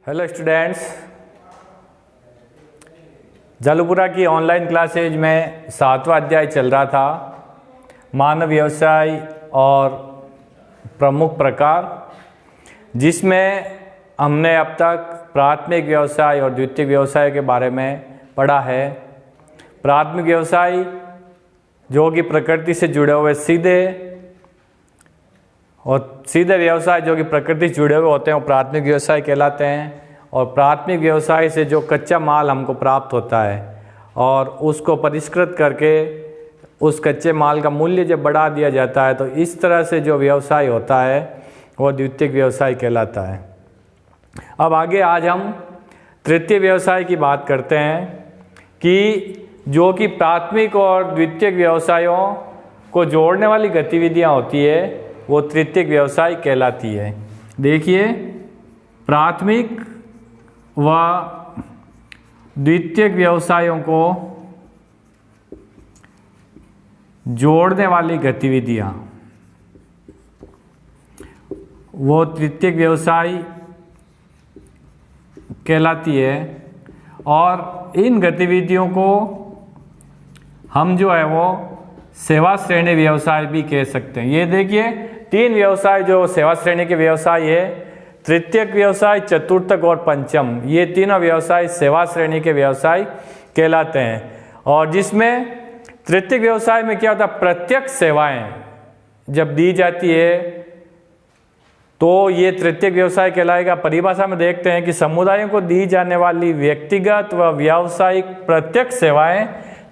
Hello students, Jalupura की online classes में 7वां अध्याय चल रहा था, मानव व्यवसाय और प्रमुख प्रकार, जिसमें हमने अब तक प्राथमिक व्यवसाय और द्वितीयक व्यवसाय के बारे में पढ़ा है। प्राथमिक व्यवसाय जो कि प्रकृति से जुड़े हुए सीधे व्यवसाय जो कि प्रकृति से जुड़े हुए होते हैं वो प्राथमिक व्यवसाय कहलाते हैं। और प्राथमिक व्यवसाय से जो कच्चा माल हमको प्राप्त होता है और उसको परिष्कृत करके उस कच्चे माल का मूल्य जब बढ़ा दिया जाता है तो इस तरह से जो व्यवसाय होता है वो द्वितीयक व्यवसाय कहलाता है। अब आगे आज हम तृतीय व्यवसाय की बात करते हैं कि जो कि प्राथमिक और द्वितीयक व्यवसायों को जोड़ने वाली गतिविधियां होती है वो तृतीयक व्यवसाय कहलाती है। देखिए, प्राथमिक व द्वितीयक व्यवसायों को जोड़ने वाली गतिविधियां वो तृतीयक व्यवसाय कहलाती है। और इन गतिविधियों को हम जो है वो सेवा श्रेणी व्यवसाय भी कह सकते हैं। ये देखिए, 3 व्यवसाय जो सेवा श्रेणी के व्यवसाय है, तृतीयक व्यवसाय, चतुर्थक और पंचम, ये तीनों व्यवसाय सेवा श्रेणी के व्यवसाय कहलाते हैं। और जिसमें तृतीयक व्यवसाय में क्या होता है, प्रत्यक्ष सेवाएं जब दी जाती है तो ये तृतीयक व्यवसाय कहलाएगा। परिभाषा में देखते हैं कि समुदायों को दी जाने वाली व्यक्तिगत व व्यावसायिक प्रत्यक्ष सेवाएं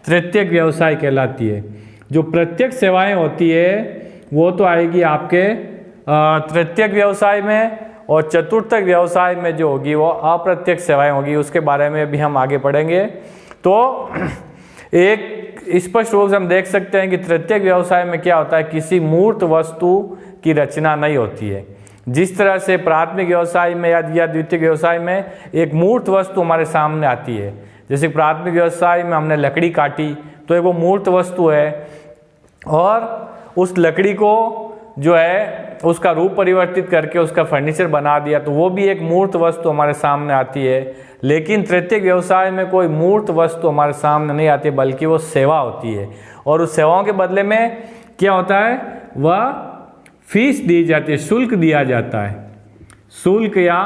तृतीयक व्यवसाय कहलाती है। जो प्रत्यक्ष सेवाएं होती है वो तो आएगी आपके तृतीयक व्यवसाय में, और चतुर्थक व्यवसाय में जो होगी वो अप्रत्यक्ष सेवाएं होगी। उसके बारे में भी हम आगे पढ़ेंगे। तो एक स्पष्ट रूप से हम देख सकते हैं कि तृतीयक व्यवसाय में क्या होता है, किसी मूर्त वस्तु की रचना नहीं होती है। जिस तरह से प्राथमिक व्यवसाय में या द्वितीयक व्यवसाय में एक मूर्त वस्तु हमारे सामने आती है, जैसे प्राथमिक व्यवसाय में हमने लकड़ी काटी तो एक वो मूर्त वस्तु है, और उस लकड़ी को जो है उसका रूप परिवर्तित करके उसका फर्नीचर बना दिया तो वो भी एक मूर्त वस्तु हमारे सामने आती है। लेकिन तृतीयक व्यवसाय में कोई मूर्त वस्तु हमारे सामने नहीं आती, बल्कि वो सेवा होती है। और उस सेवाओं के बदले में क्या होता है, वह फीस दी जाती है, शुल्क दिया जाता है। शुल्क या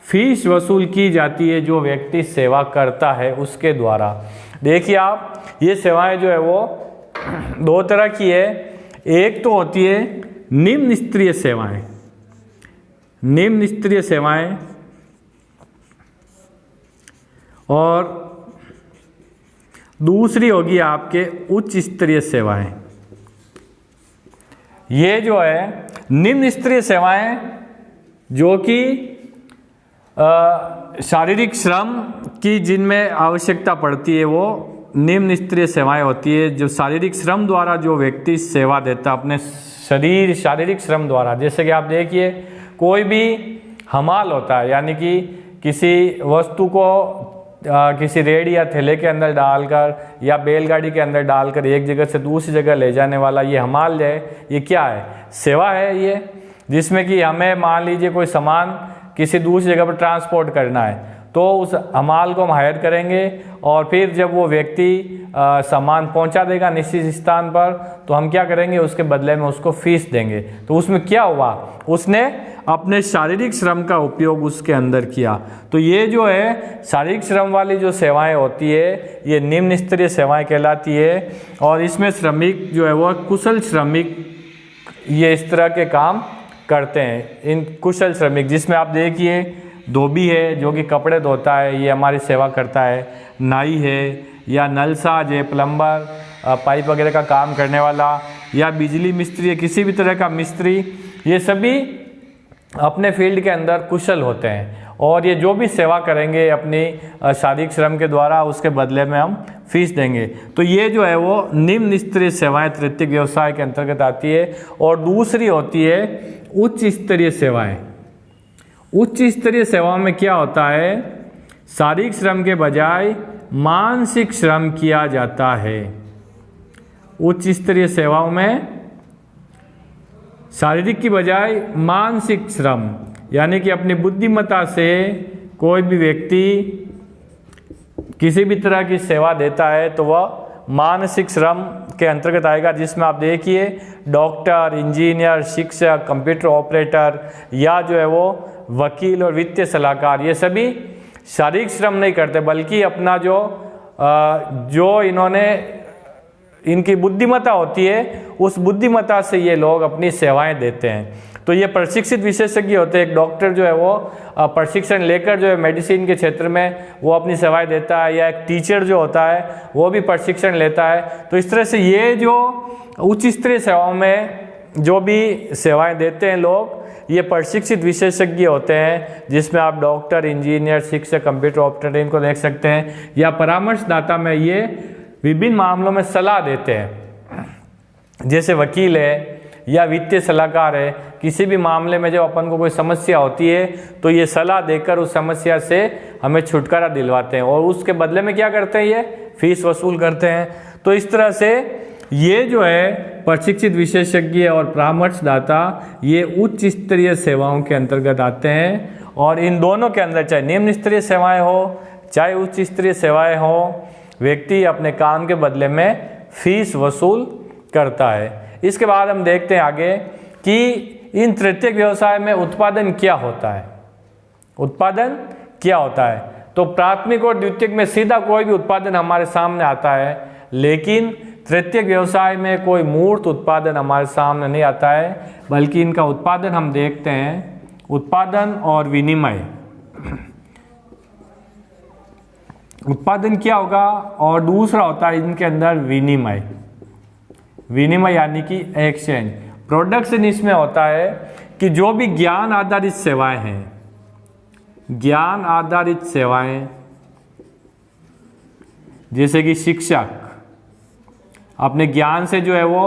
फीस वसूल की जाती है जो व्यक्ति सेवा करता है उसके द्वारा। देखिए आप, ये सेवाएं जो है वो 2 तरह की है। एक तो होती है निम्न स्तरीय सेवाएं, निम्न स्तरीय सेवाएं, और दूसरी होगी आपके उच्च स्तरीय सेवाएं। ये जो है निम्न स्तरीय सेवाएं जो कि शारीरिक श्रम की जिनमें आवश्यकता पड़ती है वो निम्न स्तरीय सेवाएं होती है। जो शारीरिक श्रम द्वारा जो व्यक्ति सेवा देता है अपने शारीरिक श्रम द्वारा। जैसे कि आप देखिए, कोई भी हमाल होता है, यानी कि किसी वस्तु को किसी रेडी या थैले के अंदर डालकर या बैलगाड़ी के अंदर डालकर एक जगह से दूसरी जगह ले जाने वाला ये हमाल है। ये क्या है, सेवा है ये, जिसमें कि हमें मान लीजिए कोई सामान किसी दूसरी जगह पर ट्रांसपोर्ट करना है तो उस हमाल को हम हायर करेंगे, और फिर जब वो व्यक्ति सामान पहुंचा देगा निश्चित स्थान पर तो हम क्या करेंगे, उसके बदले में उसको फीस देंगे। तो उसमें क्या हुआ, उसने अपने शारीरिक श्रम का उपयोग उसके अंदर किया। तो ये जो है शारीरिक श्रम वाली जो सेवाएं होती है ये निम्न स्तरीय सेवाएं कहलाती है। और इसमें श्रमिक जो है वो कुशल श्रमिक ये इस तरह के काम करते हैं। इन कुशल श्रमिक जिसमें आप देखिए, धोबी है जो कि कपड़े धोता है, ये हमारी सेवा करता है। नाई है, या नलसाज है, प्लम्बर पाइप वगैरह का काम करने वाला, या बिजली मिस्त्री है, किसी भी तरह का मिस्त्री, ये सभी अपने फील्ड के अंदर कुशल होते हैं। और ये जो भी सेवा करेंगे अपनी शारीरिक श्रम के द्वारा उसके बदले में हम फीस देंगे। तो ये जो है वो निम्न स्तरीय सेवाएं तृतीयक व्यवसाय के अंतर्गत आती है। और दूसरी होती है उच्च स्तरीय सेवाएं। उच्च स्तरीय सेवाओं में क्या होता है, शारीरिक श्रम के बजाय मानसिक श्रम किया जाता है। उच्च स्तरीय सेवाओं में शारीरिक की बजाय मानसिक श्रम, यानी कि अपनी बुद्धिमत्ता से कोई भी व्यक्ति किसी भी तरह की सेवा देता है तो वह मानसिक श्रम के अंतर्गत आएगा, जिसमें आप देखिए डॉक्टर, इंजीनियर, शिक्षक, कंप्यूटर ऑपरेटर या जो है वो वकील और वित्तीय सलाहकार, ये सभी शारीरिक श्रम नहीं करते, बल्कि अपना जो इन्होंने इनकी बुद्धिमत्ता होती है उस बुद्धिमत्ता से ये लोग अपनी सेवाएं देते हैं। तो ये प्रशिक्षित विशेषज्ञ होते हैं। एक डॉक्टर जो है वो प्रशिक्षण लेकर जो है मेडिसिन के क्षेत्र में वो अपनी सेवाएं देता है, या एक टीचर जो होता है वो भी प्रशिक्षण लेता है। तो इस तरह से ये जो उच्च स्तरीय सेवाओं में जो भी सेवाएं देते हैं लोग, ये प्रशिक्षित विशेषज्ञ होते हैं, जिसमें आप डॉक्टर, इंजीनियर, शिक्षक, कंप्यूटर ऑपरेटर इनको देख सकते हैं। या परामर्शदाता में ये विभिन्न मामलों में सलाह देते हैं, जैसे वकील है या वित्तीय सलाहकार है। किसी भी मामले में जब अपन को कोई समस्या होती है तो ये सलाह देकर उस समस्या से हमें छुटकारा दिलवाते हैं, और उसके बदले में क्या करते हैं, ये फीस वसूल करते हैं। तो इस तरह से ये जो है प्रशिक्षित विशेषज्ञ और परामर्शदाता, ये उच्च स्तरीय सेवाओं के अंतर्गत आते हैं। और इन दोनों के अंदर चाहे निम्न स्तरीय सेवाएं हो चाहे उच्च स्तरीय सेवाएं हो, व्यक्ति अपने काम के बदले में फीस वसूल करता है। इसके बाद हम देखते हैं आगे कि इन तृतीयक व्यवसाय में उत्पादन क्या होता है। उत्पादन क्या होता है, तो प्राथमिक और द्वितीयक में सीधा कोई भी उत्पादन हमारे सामने आता है, लेकिन तृतीयक व्यवसाय में कोई मूर्त उत्पादन हमारे सामने नहीं आता है, बल्कि इनका उत्पादन हम देखते हैं उत्पादन और विनिमय। उत्पादन क्या होगा, और दूसरा होता है इनके अंदर विनिमय। विनिमय यानी कि एक्सचेंज। प्रोडक्शन इसमें होता है कि जो भी ज्ञान आधारित सेवाएं हैं, ज्ञान आधारित सेवाएं, जैसे कि शिक्षक अपने ज्ञान से जो है वो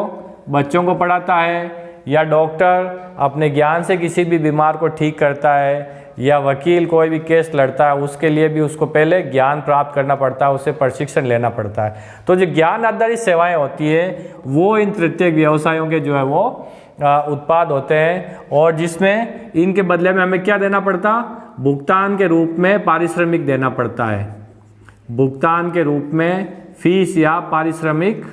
बच्चों को पढ़ाता है, या डॉक्टर अपने ज्ञान से किसी भी बीमार को ठीक करता है, या वकील कोई भी केस लड़ता है, उसके लिए भी उसको पहले ज्ञान प्राप्त करना पड़ता है, उसे प्रशिक्षण लेना पड़ता है। तो जो ज्ञान आधारित सेवाएं होती है वो इन तृतीयक व्यवसायों के जो है वो उत्पाद होते हैं, और जिसमें इनके बदले में हमें क्या देना पड़ता, भुगतान के रूप में पारिश्रमिक देना पड़ता है। भुगतान के रूप में फीस या पारिश्रमिक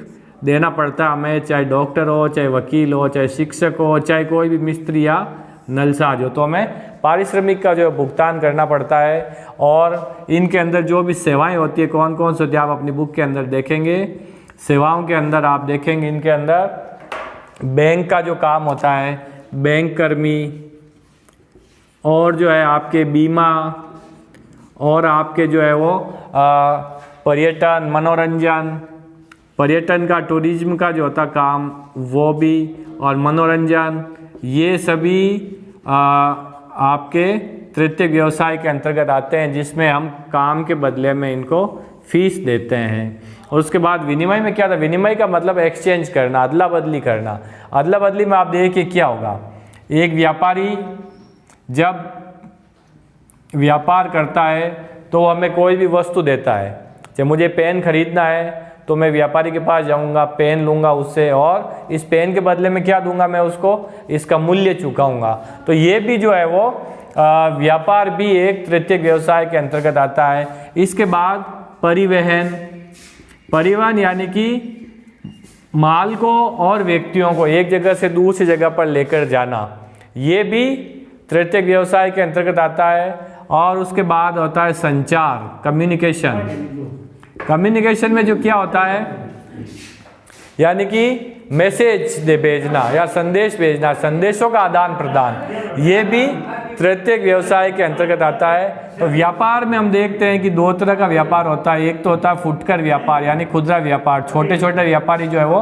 देना पड़ता है हमें, चाहे डॉक्टर हो, चाहे वकील हो, चाहे शिक्षक हो, चाहे कोई भी मिस्त्री या नलसाज हो, तो हमें पारिश्रमिक का जो भुगतान करना पड़ता है। और इनके अंदर जो भी सेवाएं होती है, कौन कौन सी होती है आप अपनी बुक के अंदर देखेंगे। सेवाओं के अंदर आप देखेंगे इनके अंदर बैंक का जो काम होता है, बैंक कर्मी, और जो है आपके बीमा, और आपके जो है वो पर्यटन, मनोरंजन, पर्यटन का, टूरिज्म का जो होता काम वो भी, और मनोरंजन, ये सभी आपके तृतीयक व्यवसाय के अंतर्गत आते हैं, जिसमें हम काम के बदले में इनको फीस देते हैं। और उसके बाद विनिमय में क्या था, विनिमय का मतलब एक्सचेंज करना, अदला बदली करना। अदला बदली में आप देखिए क्या होगा, एक व्यापारी जब व्यापार करता है तो हमें कोई भी वस्तु देता है। जब मुझे पेन खरीदना है तो मैं व्यापारी के पास जाऊंगा, पेन लूंगा उससे, और इस पेन के बदले में क्या दूंगा, मैं उसको इसका मूल्य चुकाऊंगा। तो ये भी जो है वो व्यापार भी एक तृतीयक व्यवसाय के अंतर्गत आता है। इसके बाद परिवहन। परिवहन यानी कि माल को और व्यक्तियों को एक जगह से दूसरी जगह पर लेकर जाना, ये भी तृतीयक व्यवसाय के अंतर्गत आता है। और उसके बाद होता है संचार, कम्युनिकेशन। कम्युनिकेशन में जो क्या होता है, यानी कि मैसेज दे भेजना या संदेश भेजना, संदेशों का आदान प्रदान, ये भी तृतीयक व्यवसाय के अंतर्गत आता है। तो व्यापार में हम देखते हैं कि दो तरह का व्यापार होता है। एक तो होता है फुटकर व्यापार यानी खुदरा व्यापार, छोटे छोटे व्यापारी जो है वो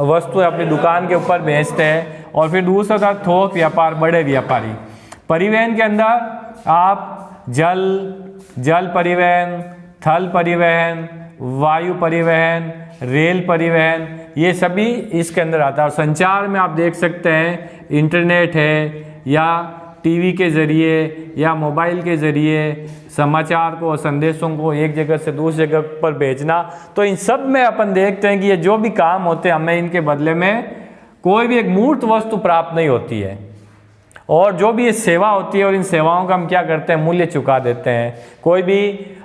वस्तु अपनी दुकान के ऊपर बेचते हैं। और फिर दूसरा होता है थोक व्यापार, बड़े व्यापारी। परिवहन के अंदर आप जल परिवहन, थल परिवहन, वायु परिवहन, रेल परिवहन, ये सभी इसके अंदर आता है। और संचार में आप देख सकते हैं इंटरनेट है, या टीवी के ज़रिए या मोबाइल के ज़रिए समाचार को, संदेशों को एक जगह से दूसरी जगह पर भेजना। तो इन सब में अपन देखते हैं कि ये जो भी काम होते हैं, हमें इनके बदले में कोई भी एक मूर्त वस्तु प्राप्त नहीं होती है। और जो भी ये सेवा होती है और इन सेवाओं का हम क्या करते हैं, मूल्य चुका देते हैं। कोई भी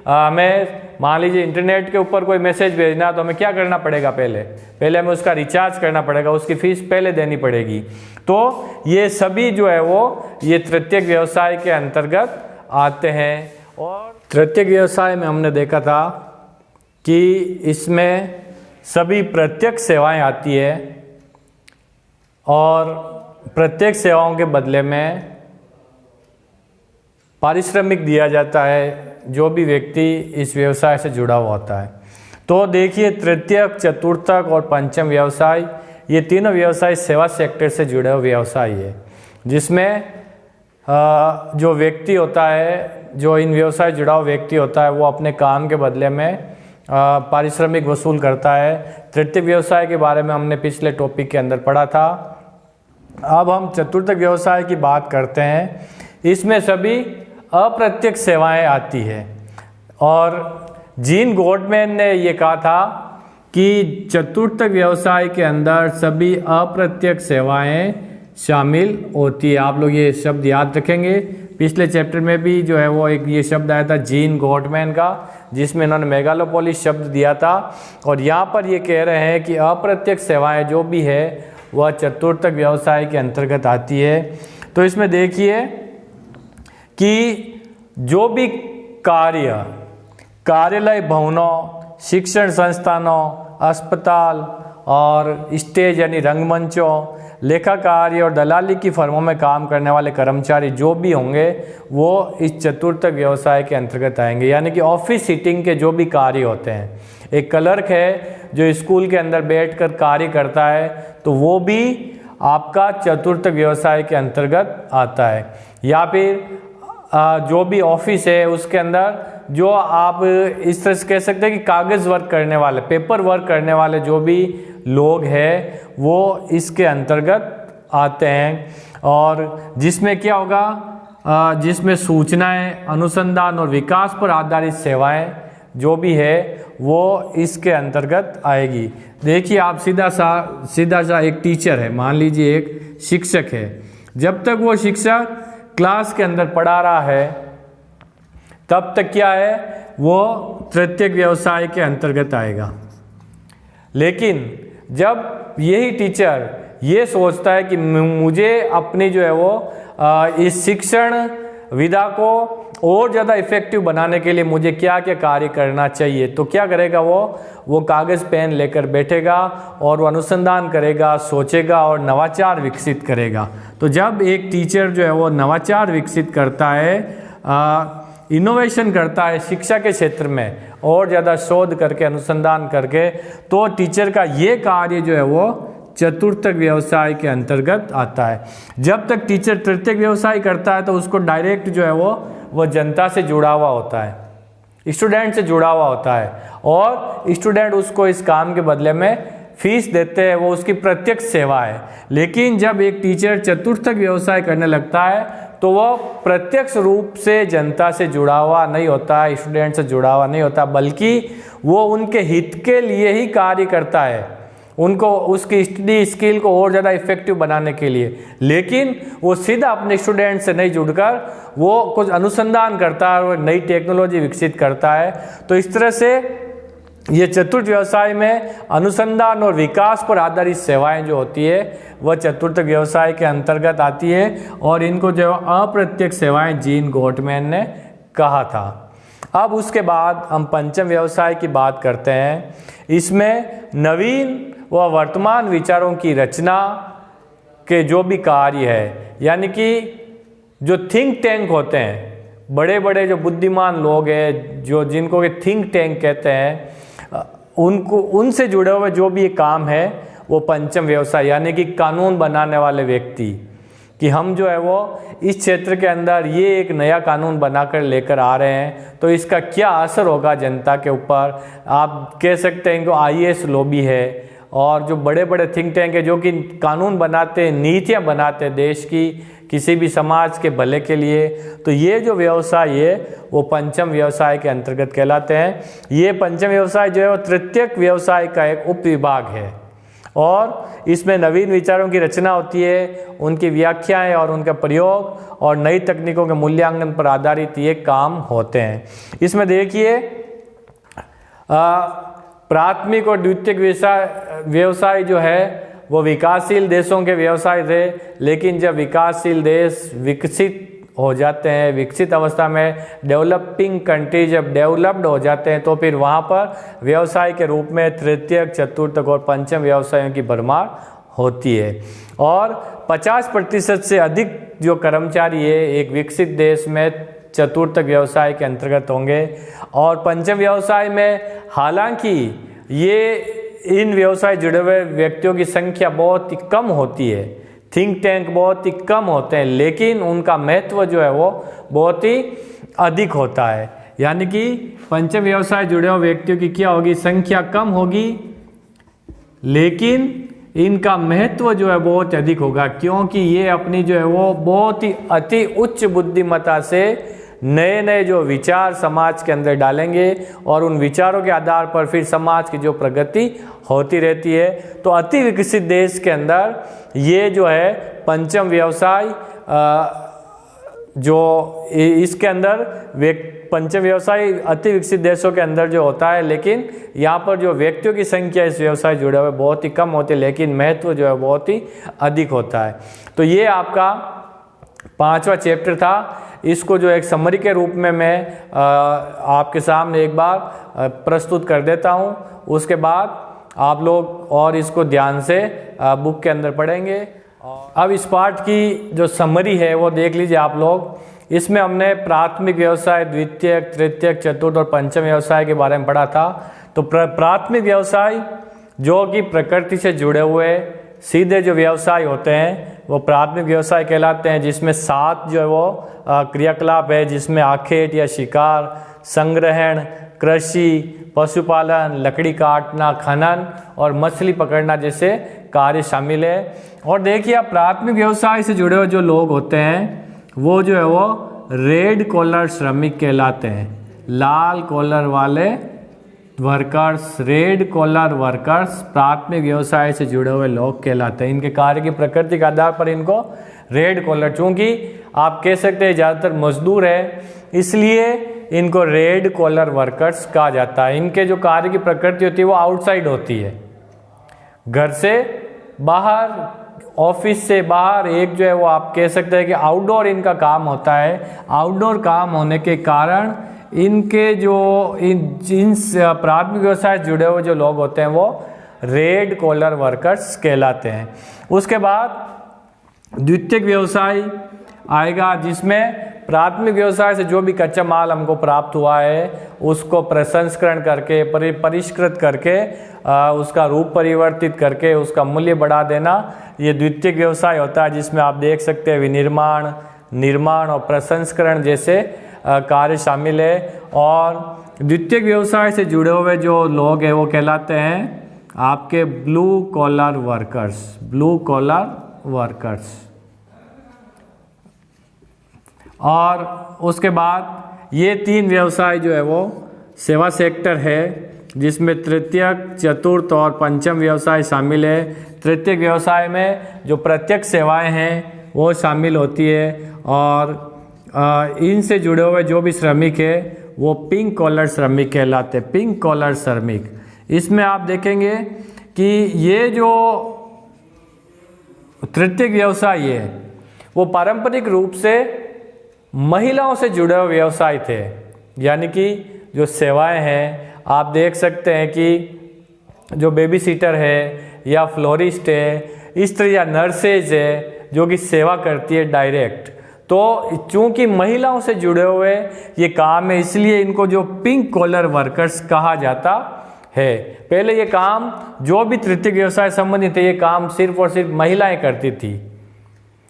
हमें मान लीजिए इंटरनेट के ऊपर कोई मैसेज भेजना है तो हमें क्या करना पड़ेगा, पहले हमें उसका रिचार्ज करना पड़ेगा, उसकी फीस पहले देनी पड़ेगी। तो ये सभी जो है वो ये तृतीयक व्यवसाय के अंतर्गत आते हैं। और तृतीयक व्यवसाय में हमने देखा था कि इसमें सभी प्रत्यक्ष सेवाएं आती है और प्रत्येक सेवाओं के बदले में पारिश्रमिक दिया जाता है जो भी व्यक्ति इस व्यवसाय से जुड़ा हुआ होता है। तो देखिए तृतीयक, चतुर्थक और पंचम व्यवसाय, ये तीनों व्यवसाय सेवा सेक्टर से जुड़े हुए व्यवसाय है, जिसमें जो व्यक्ति होता है, जो इन व्यवसाय से जुड़ा हुआ व्यक्ति होता है, वो अपने काम के बदले में पारिश्रमिक वसूल करता है। तृतीय व्यवसाय के बारे में हमने पिछले टॉपिक के अंदर पढ़ा था। अब हम चतुर्थक व्यवसाय की बात करते हैं। इसमें सभी अप्रत्यक्ष सेवाएं आती है और जीन गॉटमैन ने ये कहा था कि चतुर्थक व्यवसाय के अंदर सभी अप्रत्यक्ष सेवाएं शामिल होती है। आप लोग ये शब्द याद रखेंगे। पिछले चैप्टर में भी जो है वो एक ये शब्द आया था जीन गॉटमैन का, जिसमें इन्होंने मेगालोपोलिस शब्द दिया था। और यहाँ पर ये कह रहे हैं कि अप्रत्यक्ष सेवाएं जो भी है वह चतुर्थक व्यवसाय के अंतर्गत आती है। तो इसमें देखिए कि जो भी कार्यालय भवनों, शिक्षण संस्थानों, अस्पताल और स्टेज यानी रंगमंचों, लेखा कार्य और दलाली की फर्मों में काम करने वाले कर्मचारी जो भी होंगे वो इस चतुर्थक व्यवसाय के अंतर्गत आएंगे। यानी कि ऑफिस सीटिंग के जो भी कार्य होते हैं, एक क्लर्क है जो स्कूल के अंदर बैठकर कार्य करता है, तो वो भी आपका चतुर्थक व्यवसाय के अंतर्गत आता है। या फिर जो भी ऑफिस है उसके अंदर जो आप इस तरह से कह सकते हैं कि कागज़ वर्क करने वाले, पेपर वर्क करने वाले जो भी लोग हैं वो इसके अंतर्गत आते हैं। और जिसमें क्या होगा, जिसमें सूचनाएं, अनुसंधान और विकास पर आधारित सेवाएं जो भी है वो इसके अंतर्गत आएगी। देखिए आप सीधा सा एक टीचर है, मान लीजिए एक शिक्षक है, जब तक वो शिक्षक क्लास के अंदर पढ़ा रहा है तब तक क्या है, वो तृतीयक व्यवसाय के अंतर्गत आएगा। लेकिन जब यही टीचर ये सोचता है कि मुझे अपनी जो है वो इस शिक्षण विधा को और ज़्यादा इफेक्टिव बनाने के लिए मुझे क्या क्या कार्य करना चाहिए, तो क्या करेगा, वो कागज़ पेन लेकर बैठेगा और वो अनुसंधान करेगा, सोचेगा और नवाचार विकसित करेगा। तो जब एक टीचर जो है वो नवाचार विकसित करता है, इनोवेशन करता है शिक्षा के क्षेत्र में और ज़्यादा शोध करके, अनुसंधान करके, तो टीचर का ये कार्य जो है वो चतुर्थक व्यवसाय के अंतर्गत आता है। जब तक टीचर तृतीयक व्यवसाय करता है तो उसको डायरेक्ट जो है वो जनता से जुड़ा हुआ होता है, स्टूडेंट से जुड़ा हुआ होता है और स्टूडेंट उसको इस काम के बदले में फीस देते हैं, वो उसकी प्रत्यक्ष सेवा है। लेकिन जब एक टीचर चतुर्थक व्यवसाय करने लगता है तो वो प्रत्यक्ष रूप से जनता से जुड़ा हुआ नहीं होता, स्टूडेंट से जुड़ा हुआ नहीं होता, बल्कि वो उनके हित के लिए ही कार्य करता है, उनको उसकी स्टडी स्किल को और ज़्यादा इफेक्टिव बनाने के लिए। लेकिन वो सीधा अपने स्टूडेंट से नहीं जुड़कर वो कुछ अनुसंधान करता है और नई टेक्नोलॉजी विकसित करता है। तो इस तरह से ये चतुर्थ व्यवसाय में अनुसंधान और विकास पर आधारित सेवाएं जो होती है वह चतुर्थक व्यवसाय के अंतर्गत आती है और इनको जो अप्रत्यक्ष सेवाएं जीन गॉटमैन ने कहा था। अब उसके बाद हम पंचम व्यवसाय की बात करते हैं। इसमें नवीन व वर्तमान विचारों की रचना के जो भी कार्य है, यानी कि जो थिंक टैंक होते हैं, बड़े बड़े जो बुद्धिमान लोग हैं जो जिनको के थिंक टैंक कहते हैं, उनसे जुड़े हुए जो भी काम है वो पंचम व्यवसाय, यानी कि कानून बनाने वाले व्यक्ति, कि हम जो है वो इस क्षेत्र के अंदर ये एक नया कानून बनाकर लेकर आ रहे हैं तो इसका क्या असर होगा जनता के ऊपर। आप कह सकते हैं कि IAS लॉबी है और जो बड़े बड़े थिंक टैंक है जो कि कानून बनाते हैं, नीतियाँ बनाते हैं देश की, किसी भी समाज के भले के लिए। तो ये जो व्यवसाय है वो पंचम व्यवसाय के अंतर्गत कहलाते हैं। ये पंचम व्यवसाय जो है वो तृतीयक व्यवसाय का एक उपविभाग है। और इसमें नवीन विचारों की रचना होती है, उनकी व्याख्याएं और उनका प्रयोग और नई तकनीकों के मूल्यांकन पर आधारित ये काम होते हैं। इसमें देखिए प्राथमिक और द्वितीयक व्यवसाय जो है वो विकासशील देशों के व्यवसाय थे, लेकिन जब विकासशील देश विकसित हो जाते हैं, विकसित अवस्था में डेवलपिंग कंट्री जब डेवलप्ड हो जाते हैं, तो फिर वहाँ पर व्यवसाय के रूप में तृतीयक, चतुर्थक और पंचम व्यवसायों की भरमार होती है। और 50% से अधिक जो कर्मचारी है एक विकसित देश में चतुर्थक व्यवसाय के अंतर्गत होंगे, और पंचम व्यवसाय में हालांकि ये इन व्यवसाय जुड़े हुए व्यक्तियों की संख्या बहुत ही कम होती है, थिंक टैंक बहुत ही कम होते हैं, लेकिन उनका महत्व जो है वो बहुत ही अधिक होता है। यानी कि पंचम व्यवसाय जुड़े हुए व्यक्तियों की क्या होगी, संख्या कम होगी, लेकिन इनका महत्व जो है बहुत अधिक होगा, क्योंकि ये अपनी जो है वो बहुत ही अति उच्च बुद्धिमत्ता से नए नए जो विचार समाज के अंदर डालेंगे और उन विचारों के आधार पर फिर समाज की जो प्रगति होती रहती है। तो अति विकसित देश के अंदर ये जो है पंचम व्यवसाय जो इसके अंदर पंचम व्यवसाय अति विकसित देशों के अंदर जो होता है, लेकिन यहाँ पर जो व्यक्तियों की संख्या इस व्यवसाय जुड़े हुए बहुत ही कम होती है, लेकिन महत्व जो है बहुत ही अधिक होता है। तो ये आपका 5वां चैप्टर था। इसको जो एक समरी के रूप में मैं आपके सामने एक बार प्रस्तुत कर देता हूँ, उसके बाद आप लोग और इसको ध्यान से बुक के अंदर पढ़ेंगे। अब इस पाठ की जो समरी है वो देख लीजिए आप लोग। इसमें हमने प्राथमिक व्यवसाय, द्वितीयक, तृतीयक, चतुर्थ और पंचम व्यवसाय के बारे में पढ़ा था। तो प्राथमिक व्यवसाय जो कि प्रकृति से जुड़े हुए सीधे जो व्यवसाय होते हैं वो प्राथमिक व्यवसाय कहलाते हैं, जिसमें 7 जो है वो क्रियाकलाप है, जिसमें आखेट या शिकार, संग्रहण, कृषि, पशुपालन, लकड़ी काटना, खनन और मछली पकड़ना जैसे कार्य शामिल है। और देखिए आप प्राथमिक व्यवसाय से जुड़े हुए जो लोग होते हैं वो जो है वो रेड कॉलर श्रमिक कहलाते हैं। लाल कॉलर वाले वर्कर्स, रेड कॉलर वर्कर्स प्राथमिक व्यवसाय से जुड़े हुए लोग कहलाते हैं। इनके कार्य की प्रकृति के आधार पर इनको रेड कॉलर, चूंकि आप कह सकते हैं ज़्यादातर मजदूर है, इसलिए इनको रेड कॉलर वर्कर्स कहा जाता है। इनके जो कार्य की प्रकृति होती है वो आउटसाइड होती है, घर से बाहर, ऑफिस से बाहर। एक जो है वो आप कह सकते हैं कि आउटडोर इनका काम होता है। आउटडोर काम होने के कारण इनके जो इन प्राथमिक व्यवसाय से जुड़े हुए जो लोग होते हैं वो रेड कॉलर वर्कर्स कहलाते हैं। उसके बाद द्वितीयक व्यवसाय आएगा, जिसमें प्राथमिक व्यवसाय से जो भी कच्चा माल हमको प्राप्त हुआ है उसको प्रसंस्करण करके, परिष्कृत करके, उसका रूप परिवर्तित करके उसका मूल्य बढ़ा देना, ये द्वितीयक व्यवसाय होता है। जिसमें आप देख सकते हैं विनिर्माण, निर्माण और प्रसंस्करण जैसे कार्य शामिल है। और द्वितीयक व्यवसाय से जुड़े हुए जो लोग हैं वो कहलाते हैं आपके blue collar workers, blue collar workers. और उसके बाद ये 3 व्यवसाय जो है वो सेवा सेक्टर है, जिसमें तृतीयक, चतुर्थ और पंचम व्यवसाय शामिल है। तृतीयक व्यवसाय में जो प्रत्यक्ष सेवाएं हैं वो शामिल होती है, और इनसे जुड़े हुए जो भी श्रमिक है वो पिंक कॉलर श्रमिक कहलाते हैं, पिंक कॉलर श्रमिक। इसमें आप देखेंगे कि ये जो तृतीयक व्यवसाय है वो पारंपरिक रूप से महिलाओं से जुड़े हुए व्यवसाय थे। यानी कि जो सेवाएं हैं आप देख सकते हैं कि जो बेबी सीटर है या फ्लोरिस्ट है, इस तरह या नर्सेज है जो कि सेवा करती है डायरेक्ट। तो चूंकि महिलाओं से जुड़े हुए ये काम है, इसलिए इनको जो पिंक कॉलर वर्कर्स कहा जाता है। पहले ये काम जो भी तृतीयक व्यवसाय संबंधित है ये काम सिर्फ और सिर्फ महिलाएं करती थी,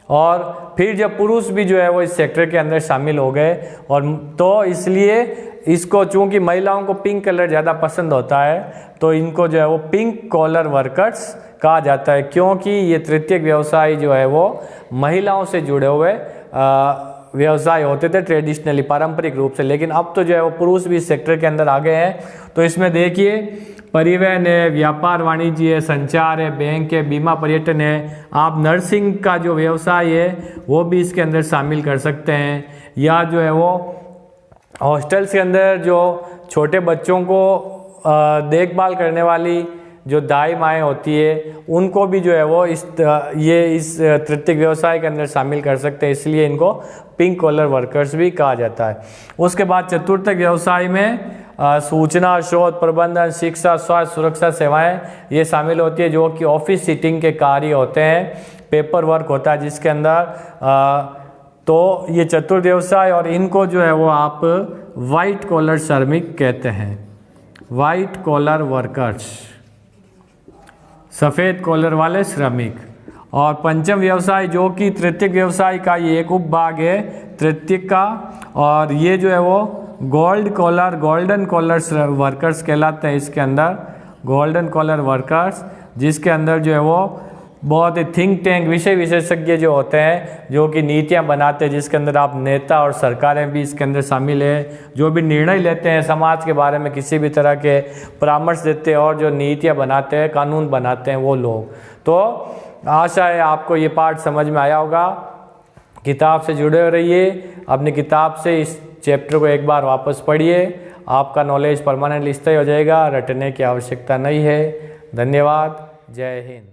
और फिर जब पुरुष भी जो है वो इस सेक्टर के अंदर शामिल हो गए, और तो इसलिए इसको चूंकि महिलाओं को पिंक कलर ज़्यादा पसंद होता है तो इनको जो है वो पिंक कॉलर वर्कर्स कहा जाता है, क्योंकि ये तृतीयक व्यवसाय जो है वो महिलाओं से जुड़े हुए व्यवसाय होते थे ट्रेडिशनली, पारंपरिक रूप से, लेकिन अब तो जो है वो पुरुष भी इस सेक्टर के अंदर आ गए हैं। तो इसमें देखिए परिवहन है, व्यापार वाणिज्य है, संचार है, बैंक है, बीमा, पर्यटन है। आप नर्सिंग का जो व्यवसाय है वो भी इसके अंदर शामिल कर सकते हैं, या जो है वो हॉस्टल्स के अंदर जो छोटे बच्चों को देखभाल करने वाली जो दाई माएँ होती है उनको भी जो है वो इस तृतीयक व्यवसाय के अंदर शामिल कर सकते हैं, इसलिए इनको पिंक कॉलर वर्कर्स भी कहा जाता है। उसके बाद चतुर्थक व्यवसाय में सूचना, शोध, प्रबंधन, शिक्षा, स्वास्थ्य, सुरक्षा सेवाएं ये शामिल होती है, जो कि ऑफिस सीटिंग के कार्य होते हैं, पेपर वर्क होता है जिसके अंदर तो ये चतुर्थ व्यवसाय, और इनको जो है वो आप वाइट कॉलर श्रमिक कहते हैं, वाइट कॉलर वर्कर्स, सफ़ेद कॉलर वाले श्रमिक। और पंचम व्यवसाय जो कि तृतीयक व्यवसाय का ये एक उपभाग है तृतीयक का, और ये जो है वो गोल्डन कॉलर वर्कर्स कहलाते हैं। इसके अंदर गोल्डन कॉलर वर्कर्स, जिसके अंदर जो है वो बहुत ही थिंक टैंक विषय विशेषज्ञ जो होते हैं, जो कि नीतियां बनाते हैं, जिसके अंदर आप नेता और सरकारें भी इसके अंदर शामिल है, जो भी निर्णय लेते हैं समाज के बारे में, किसी भी तरह के परामर्श देते हैं और जो नीतियां बनाते हैं, कानून बनाते हैं वो लोग। तो आशा है आपको ये पार्ट समझ में आया होगा। किताब से जुड़े रहिए, अपनी किताब से इस चैप्टर को एक बार वापस पढ़िए, आपका नॉलेज परमानेंटली स्थायी हो जाएगा, रटने की आवश्यकता नहीं है। धन्यवाद, जय हिंद।